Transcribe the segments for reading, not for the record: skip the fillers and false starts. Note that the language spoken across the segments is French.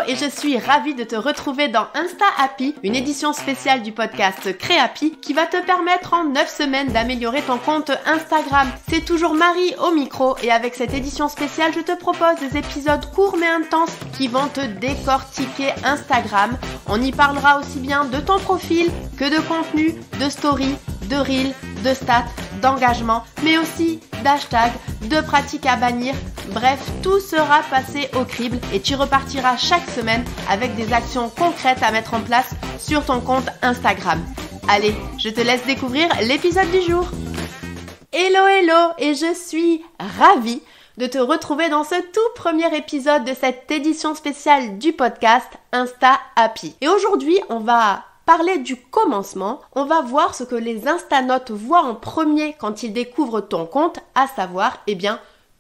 et je suis ravie de te retrouver dans Insta Happy, une édition spéciale du podcast Créapi qui va te permettre en 9 semaines d'améliorer ton compte Instagram. C'est toujours Marie au micro et avec cette édition spéciale, je te propose des épisodes courts mais intenses qui vont te décortiquer Instagram. On y parlera aussi bien de ton profil que de contenu, de story, de reel, de stats, d'engagement, mais aussi d'hashtags, de pratiques à bannir. Bref, tout sera passé au crible et tu repartiras chaque semaine avec des actions concrètes à mettre en place sur ton compte Instagram. Allez, je te laisse découvrir l'épisode du jour. Hello et je suis ravie de te retrouver dans ce tout premier épisode de cette édition spéciale du podcast Insta Happy. Et aujourd'hui, on va parler du commencement, on va voir ce que les instanautes voient en premier quand ils découvrent ton compte, à savoir,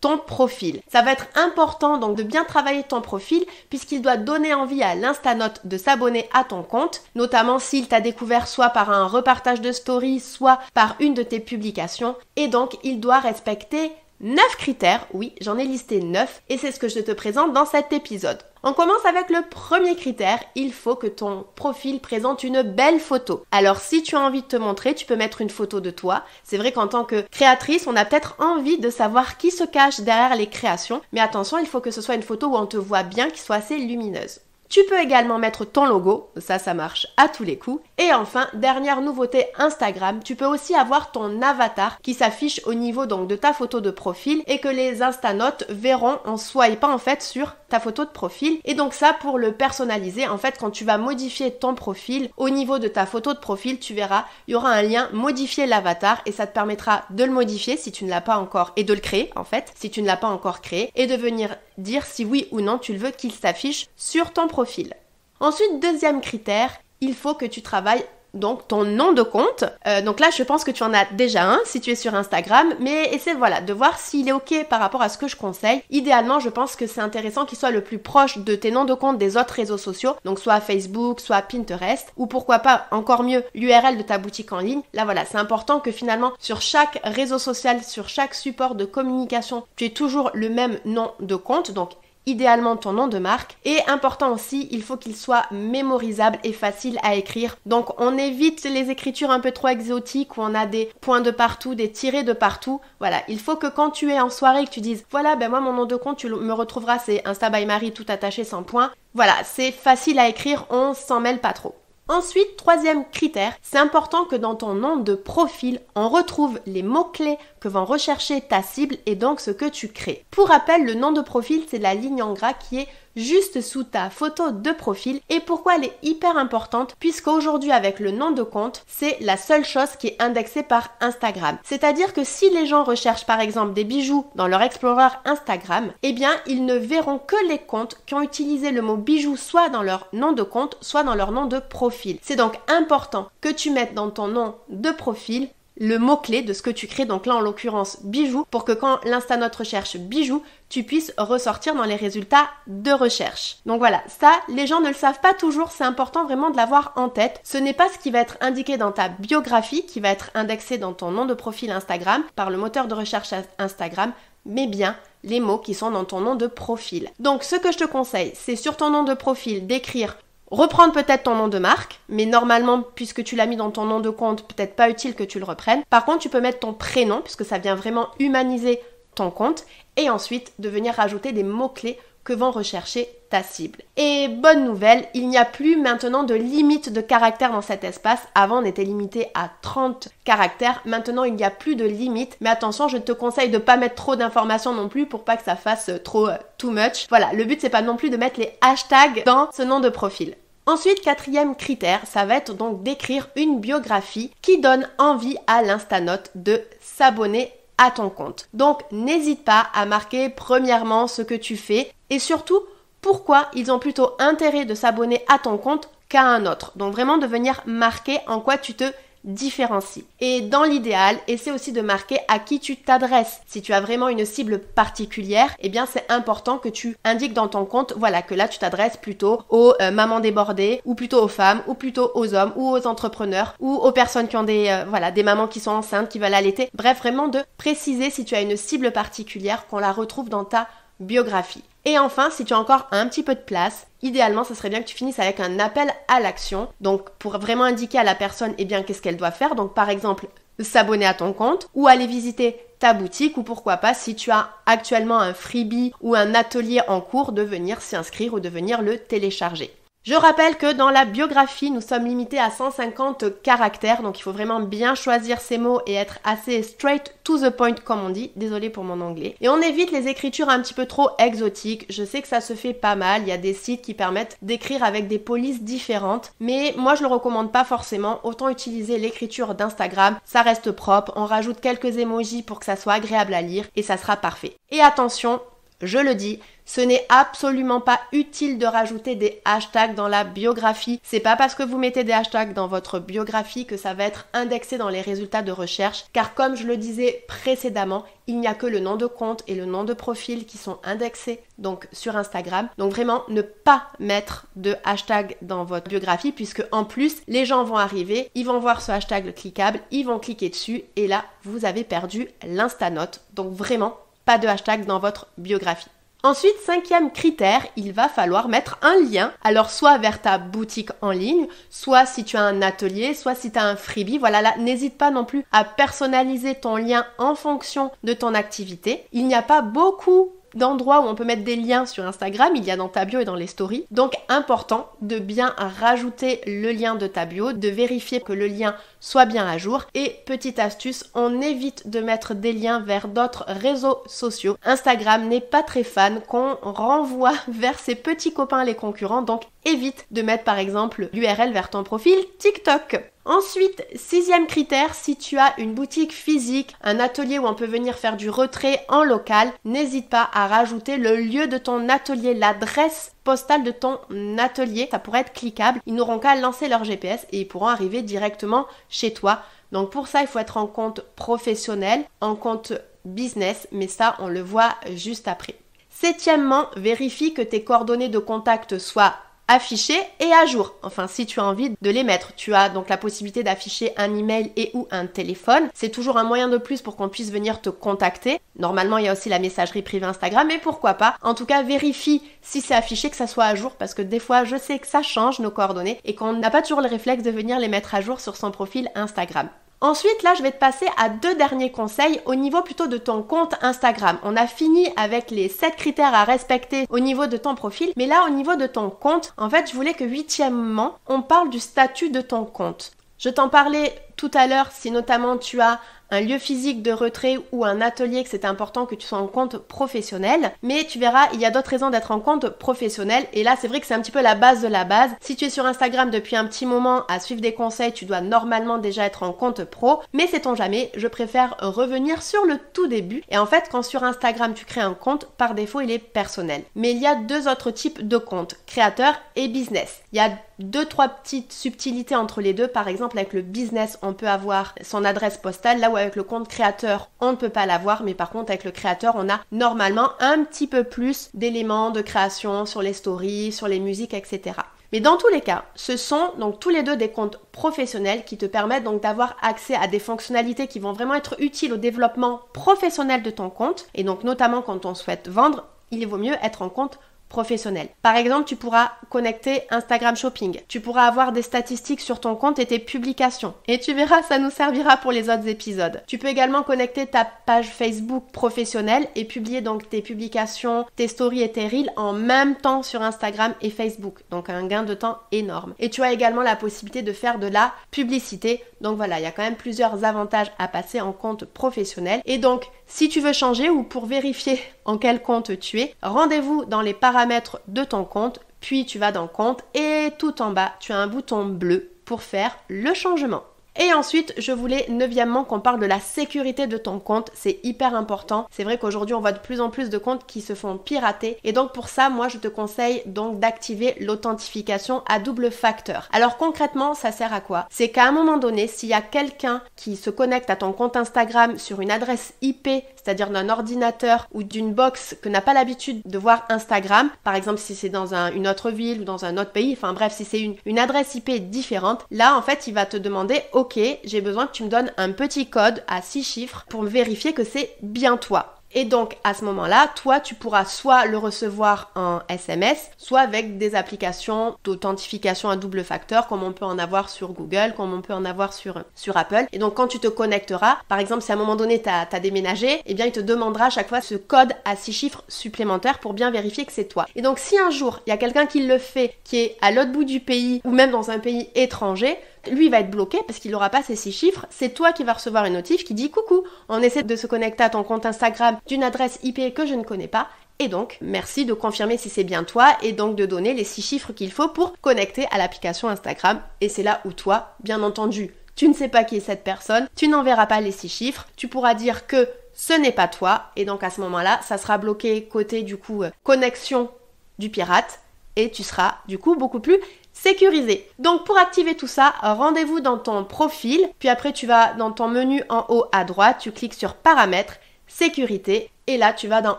ton profil. Ça va être important donc de bien travailler ton profil puisqu'il doit donner envie à l'instanote de s'abonner à ton compte, notamment s'il t'a découvert soit par un repartage de story, soit par une de tes publications. Et donc, il doit respecter 9 critères, oui, j'en ai listé 9 et c'est ce que je te présente dans cet épisode. On commence avec le premier critère, il faut que ton profil présente une belle photo. Alors si tu as envie de te montrer, tu peux mettre une photo de toi. C'est vrai qu'en tant que créatrice, on a peut-être envie de savoir qui se cache derrière les créations, mais attention, il faut que ce soit une photo où on te voit bien, qui soit assez lumineuse. Tu peux également mettre ton logo, ça marche à tous les coups. Et enfin, dernière nouveauté Instagram, tu peux aussi avoir ton avatar qui s'affiche au niveau donc de ta photo de profil et que les instanotes verront en swipant en fait sur ta photo de profil. Et donc ça, pour le personnaliser, en fait, quand tu vas modifier ton profil, au niveau de ta photo de profil, tu verras, il y aura un lien modifier l'avatar et ça te permettra de le modifier si tu ne l'as pas encore et de le créer en fait, si tu ne l'as pas encore créé et de venir dire si oui ou non tu le veux qu'il s'affiche sur ton profil. Ensuite, deuxième critère, il faut que tu travailles donc ton nom de compte. Donc là, je pense que tu en as déjà un si tu es sur Instagram, mais essaie de voir s'il est ok par rapport à ce que je conseille. Idéalement, je pense que c'est intéressant qu'il soit le plus proche de tes noms de compte des autres réseaux sociaux, donc soit Facebook, soit Pinterest, ou pourquoi pas encore mieux l'URL de ta boutique en ligne. Là c'est important que finalement sur chaque réseau social, sur chaque support de communication, tu aies toujours le même nom de compte, donc idéalement ton nom de marque. Et important aussi, il faut qu'il soit mémorisable et facile à écrire. Donc on évite les écritures un peu trop exotiques où on a des points de partout, des tirets de partout. Voilà, il faut que quand tu es en soirée que tu dises voilà, moi mon nom de compte, tu me retrouveras, c'est Insta by Marie tout attaché sans point. Voilà, c'est facile à écrire, on s'en mêle pas trop. Ensuite, troisième critère, c'est important que dans ton nom de profil, on retrouve les mots-clés que vont rechercher ta cible et donc ce que tu crées. Pour rappel, le nom de profil, c'est la ligne en gras qui est juste sous ta photo de profil. Et pourquoi elle est hyper importante? Puisqu'aujourd'hui, avec le nom de compte, c'est la seule chose qui est indexée par Instagram. C'est-à-dire que si les gens recherchent par exemple des bijoux dans leur Explorer Instagram, ils ne verront que les comptes qui ont utilisé le mot bijou soit dans leur nom de compte, soit dans leur nom de profil. C'est donc important que tu mettes dans ton nom de profil le mot-clé de ce que tu crées, donc là en l'occurrence bijoux, pour que quand l'instanote recherche bijoux, tu puisses ressortir dans les résultats de recherche. Donc voilà, ça, les gens ne le savent pas toujours, c'est important vraiment de l'avoir en tête. Ce n'est pas ce qui va être indiqué dans ta biographie, qui va être indexé dans ton nom de profil Instagram, par le moteur de recherche Instagram, mais bien les mots qui sont dans ton nom de profil. Donc ce que je te conseille, c'est sur ton nom de profil d'écrire reprendre peut-être ton nom de marque, mais normalement, puisque tu l'as mis dans ton nom de compte, peut-être pas utile que tu le reprennes. Par contre, tu peux mettre ton prénom, puisque ça vient vraiment humaniser ton compte, et ensuite de venir rajouter des mots-clés que vont rechercher ta cible. Et bonne nouvelle, il n'y a plus maintenant de limite de caractères dans cet espace. Avant, on était limité à 30 caractères. Maintenant, il n'y a plus de limite. Mais attention, je te conseille de pas mettre trop d'informations non plus pour pas que ça fasse trop too much. Voilà, le but, c'est pas non plus de mettre les hashtags dans ce nom de profil. Ensuite, quatrième critère, ça va être donc d'écrire une biographie qui donne envie à l'instanote de s'abonner à ton compte. Donc, n'hésite pas à marquer premièrement ce que tu fais et surtout, pourquoi ils ont plutôt intérêt de s'abonner à ton compte qu'à un autre. Donc, vraiment de venir marquer en quoi tu te différencie. Et dans l'idéal, essaie aussi de marquer à qui tu t'adresses. Si tu as vraiment une cible particulière, eh bien c'est important que tu indiques dans ton compte, voilà, que là tu t'adresses plutôt aux mamans débordées, ou plutôt aux femmes, ou plutôt aux hommes, ou aux entrepreneurs, ou aux personnes qui ont des mamans qui sont enceintes, qui veulent allaiter. Bref, vraiment de préciser si tu as une cible particulière, qu'on la retrouve dans ta biographie. Et enfin, si tu as encore un petit peu de place, idéalement, ce serait bien que tu finisses avec un appel à l'action. Donc, pour vraiment indiquer à la personne, qu'est-ce qu'elle doit faire. Donc, par exemple, s'abonner à ton compte ou aller visiter ta boutique ou pourquoi pas, si tu as actuellement un freebie ou un atelier en cours, de venir s'y inscrire ou de venir le télécharger. Je rappelle que dans la biographie, nous sommes limités à 150 caractères, donc il faut vraiment bien choisir ses mots et être assez straight to the point comme on dit, désolée pour mon anglais. Et on évite les écritures un petit peu trop exotiques, je sais que ça se fait pas mal, il y a des sites qui permettent d'écrire avec des polices différentes, mais moi je le recommande pas forcément, autant utiliser l'écriture d'Instagram, ça reste propre, on rajoute quelques emojis pour que ça soit agréable à lire et ça sera parfait. Et attention, je le dis, ce n'est absolument pas utile de rajouter des hashtags dans la biographie. C'est pas parce que vous mettez des hashtags dans votre biographie que ça va être indexé dans les résultats de recherche, car comme je le disais précédemment, il n'y a que le nom de compte et le nom de profil qui sont indexés donc sur Instagram. Donc vraiment, ne pas mettre de hashtag dans votre biographie puisque en plus, les gens vont arriver, ils vont voir ce hashtag cliquable, ils vont cliquer dessus et là, vous avez perdu l'Instanote. Donc vraiment, pas de hashtag dans votre biographie. Ensuite, 5e critère, il va falloir mettre un lien, alors soit vers ta boutique en ligne, soit si tu as un atelier, soit si tu as un freebie, voilà là, n'hésite pas non plus à personnaliser ton lien en fonction de ton activité. Il n'y a pas beaucoup d'endroits où on peut mettre des liens sur Instagram, il y a dans ta bio et dans les stories. Donc important de bien rajouter le lien de ta bio, de vérifier que le lien soit bien à jour. Et petite astuce, on évite de mettre des liens vers d'autres réseaux sociaux. Instagram n'est pas très fan qu'on renvoie vers ses petits copains les concurrents, donc évite de mettre par exemple l'URL vers ton profil TikTok. Ensuite, 6e critère, si tu as une boutique physique, un atelier où on peut venir faire du retrait en local, n'hésite pas à rajouter le lieu de ton atelier, l'adresse postale de ton atelier. Ça pourrait être cliquable, ils n'auront qu'à lancer leur GPS et ils pourront arriver directement chez toi. Donc pour ça, il faut être en compte professionnel, en compte business, mais ça, on le voit juste après. 7e, vérifie que tes coordonnées de contact soient affichés et à jour. Enfin, si tu as envie de les mettre, tu as donc la possibilité d'afficher un email et ou un téléphone. C'est toujours un moyen de plus pour qu'on puisse venir te contacter. Normalement, il y a aussi la messagerie privée Instagram, mais pourquoi pas. En tout cas, vérifie si c'est affiché, que ça soit à jour, parce que des fois, je sais que ça change nos coordonnées et qu'on n'a pas toujours le réflexe de venir les mettre à jour sur son profil Instagram. Ensuite, là, je vais te passer à 2 derniers conseils au niveau plutôt de ton compte Instagram. On a fini avec les 7 critères à respecter au niveau de ton profil, mais là, au niveau de ton compte, en fait, je voulais que 8e, on parle du statut de ton compte. Je t'en parlais tout à l'heure, si notamment tu as un lieu physique de retrait ou un atelier, que c'est important que tu sois en compte professionnel. Mais tu verras, il y a d'autres raisons d'être en compte professionnel. Et là, c'est vrai que c'est un petit peu la base de la base. Si tu es sur Instagram depuis un petit moment à suivre des conseils, tu dois normalement déjà être en compte pro. Mais sait-on jamais, je préfère revenir sur le tout début. Et en fait, quand sur Instagram, tu crées un compte, par défaut, il est personnel. Mais il y a 2 autres types de comptes, créateur et business. Il y a 2-3 petites subtilités entre les deux. Par exemple, avec le business, on peut avoir son adresse postale, là où avec le compte créateur, on ne peut pas l'avoir, mais par contre, avec le créateur, on a normalement un petit peu plus d'éléments de création sur les stories, sur les musiques, etc. Mais dans tous les cas, ce sont donc tous les deux des comptes professionnels qui te permettent donc d'avoir accès à des fonctionnalités qui vont vraiment être utiles au développement professionnel de ton compte. Et donc, notamment quand on souhaite vendre, il vaut mieux être en compte professionnel. Par exemple, tu pourras connecter Instagram Shopping. Tu pourras avoir des statistiques sur ton compte et tes publications. Et tu verras, ça nous servira pour les autres épisodes. Tu peux également connecter ta page Facebook professionnelle et publier donc tes publications, tes stories et tes reels en même temps sur Instagram et Facebook. Donc un gain de temps énorme. Et tu as également la possibilité de faire de la publicité. Donc voilà, il y a quand même plusieurs avantages à passer en compte professionnel. Et donc, si tu veux changer ou pour vérifier en quel compte tu es, rendez-vous dans les paramètres de ton compte, puis tu vas dans compte et tout en bas, tu as un bouton bleu pour faire le changement. Et ensuite, je voulais 9e qu'on parle de la sécurité de ton compte. C'est hyper important. C'est vrai qu'aujourd'hui, on voit de plus en plus de comptes qui se font pirater. Et donc pour ça, moi, je te conseille donc d'activer l'authentification à double facteur. Alors concrètement, ça sert à quoi? C'est qu'à un moment donné, s'il y a quelqu'un qui se connecte à ton compte Instagram sur une adresse IP, c'est-à-dire d'un ordinateur ou d'une box que n'a pas l'habitude de voir Instagram, par exemple si c'est dans une autre ville ou dans un autre pays, enfin bref, si c'est une adresse IP différente, là en fait, il va te demander « Ok, j'ai besoin que tu me donnes un petit code à 6 chiffres pour me vérifier que c'est bien toi ». Et donc, à ce moment-là, toi, tu pourras soit le recevoir en SMS, soit avec des applications d'authentification à double facteur, comme on peut en avoir sur Google, comme on peut en avoir sur Apple. Et donc, quand tu te connecteras, par exemple, si à un moment donné, tu as déménagé, eh bien, il te demandera à chaque fois ce code à 6 chiffres supplémentaires pour bien vérifier que c'est toi. Et donc, si un jour, il y a quelqu'un qui le fait, qui est à l'autre bout du pays, ou même dans un pays étranger, lui, il va être bloqué parce qu'il n'aura pas ces 6 chiffres. C'est toi qui vas recevoir une notif qui dit « Coucou, on essaie de se connecter à ton compte Instagram d'une adresse IP que je ne connais pas. Et donc, merci de confirmer si c'est bien toi et donc de donner les 6 chiffres qu'il faut pour connecter à l'application Instagram. » Et c'est là où toi, bien entendu, tu ne sais pas qui est cette personne, tu n'enverras pas les 6 chiffres, tu pourras dire que ce n'est pas toi. Et donc, à ce moment-là, ça sera bloqué côté, du coup, connexion du pirate. Et tu seras, du coup, beaucoup plus sécurisé. Donc pour activer tout ça, rendez-vous dans ton profil, puis après tu vas dans ton menu en haut à droite, tu cliques sur paramètres, sécurité, et là tu vas dans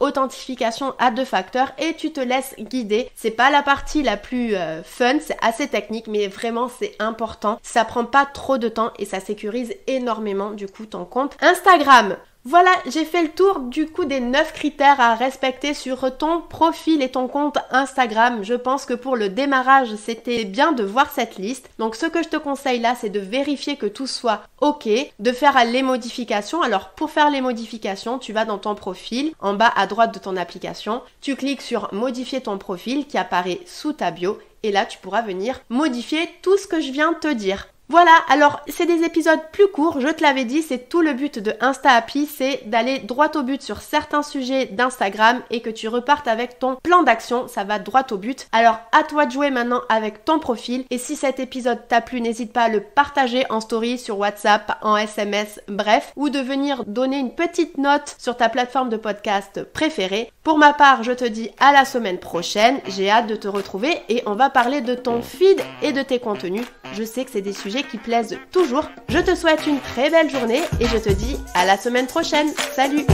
authentification à 2 facteurs et tu te laisses guider. C'est pas la partie la plus fun, c'est assez technique, mais vraiment c'est important. Ça prend pas trop de temps et ça sécurise énormément du coup ton compte Instagram. Voilà, j'ai fait le tour du coup des 9 critères à respecter sur ton profil et ton compte Instagram. Je pense que pour le démarrage, c'était bien de voir cette liste. Donc ce que je te conseille là, c'est de vérifier que tout soit OK, de faire les modifications. Alors pour faire les modifications, tu vas dans ton profil, en bas à droite de ton application, tu cliques sur modifier ton profil qui apparaît sous ta bio et là tu pourras venir modifier tout ce que je viens de te dire. Voilà, alors c'est des épisodes plus courts, je te l'avais dit, c'est tout le but de Insta Happy, c'est d'aller droit au but sur certains sujets d'Instagram et que tu repartes avec ton plan d'action, ça va droit au but. Alors à toi de jouer maintenant avec ton profil et si cet épisode t'a plu, n'hésite pas à le partager en story, sur WhatsApp, en SMS, bref, ou de venir donner une petite note sur ta plateforme de podcast préférée. Pour ma part, je te dis à la semaine prochaine, j'ai hâte de te retrouver et on va parler de ton feed et de tes contenus. Je sais que c'est des sujets qui plaisent toujours. Je te souhaite une très belle journée et je te dis à la semaine prochaine. Salut!